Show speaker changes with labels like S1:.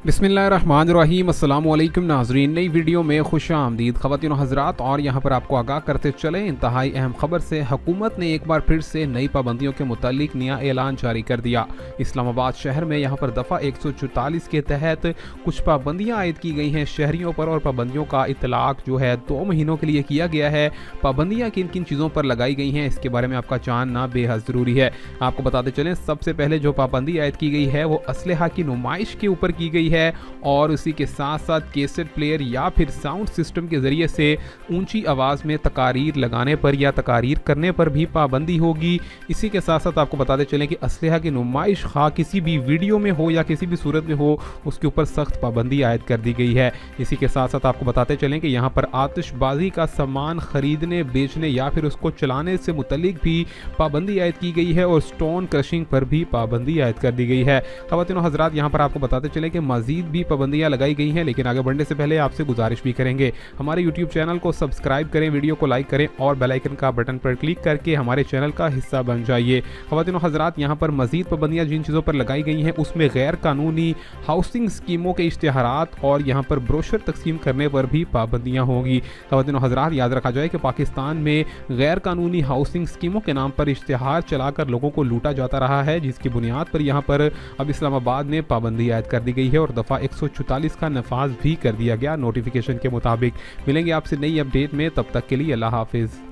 S1: बिस्मिल्लाहिर्रहमानिर्रहीम। अस्सलाम वालेकुम नाज़रीन, नई वीडियो में खुश आमदीद ख़वातीन व हज़रात। और यहाँ पर आपको आगाह करते चले इंतहाई अहम खबर से। हुकूमत ने एक बार फिर से नई पाबंदियों के मुतालिक नया ऐलान जारी कर दिया। इस्लामाबाद शहर में यहाँ पर दफ़ा 144 के तहत कुछ पाबंदियाँ आयद की गई हैं शहरियों पर, और पाबंदियों का इतलाक़ जो है 2 महीनों के लिए किया गया है। पाबंदियाँ किन किन चीज़ों पर लगाई गई हैं इसके बारे में आपका जानना बेहद ज़रूरी है। आपको बताते चलें, सबसे पहले जो पाबंदी आयद की गई है वो असलहा की नुमाइश के ऊपर की गई है, और उसी के साथ साथ कैसेट प्लेयर या फिर साउंड सिस्टम के ज़रिए से ऊंची आवाज़ में तकारीर लगाने पर या तकारीर करने पर भी पाबंदी होगी। इसी के साथ साथ आपको बताते चलें कि असलहा की नुमाइश खा किसी भी वीडियो में हो या किसी भी सूरत में हो, उसके ऊपर सख्त पाबंदी आयद कर दी गई है। इसी के साथ साथ आपको बताते चलें कि यहाँ पर आतिशबाजी का सामान ख़रीदने, बेचने या फिर उसको चलाने से मुतल्लिक भी पाबंदी आयद की गई है, और स्टोन क्रशिंग पर भी पाबंदी आयद कर दी गई है। ख़वातीन व हज़रात, यहाँ पर आपको बताते चलें कि मज़ीद भी पाबंदियाँ लगाई गई हैं, लेकिन आगे बढ़ने से पहले आपसे गुजारिश भी करेंगे, हमारे यूट्यूब चैनल को सब्सक्राइब करें, वीडियो को लाइक करें और बेल आइकन का बटन पर क्लिक करके हमारे चैनल का हिस्सा बन जाइए। ख़वातीन व हज़रात, यहाँ पर मज़ीद पाबंदियाँ जिन चीज़ों पर लगाई गई हैं उसमें गैर कानूनी हाउसिंग स्कीमों के इश्तिहारात और यहाँ पर ब्रोशर तकसीम करने पर भी पाबंदियाँ होंगी। ख़वातीन व हज़रात, याद रखा जाए कि पाकिस्तान में गैर कानूनी हाउसिंग स्कीमों के नाम पर इश्तिहार चलाकर लोगों को लूटा जाता रहा है, जिसकी बुनियाद पर यहाँ पर अब इस्लामाबाद में पाबंदी आयद कर दी गई है और दफ़ा 144 का नफाज भी कर दिया गया नोटिफिकेशन के मुताबिक। मिलेंगे आपसे नई अपडेट में, तब तक के लिए अल्लाह हाफिज़।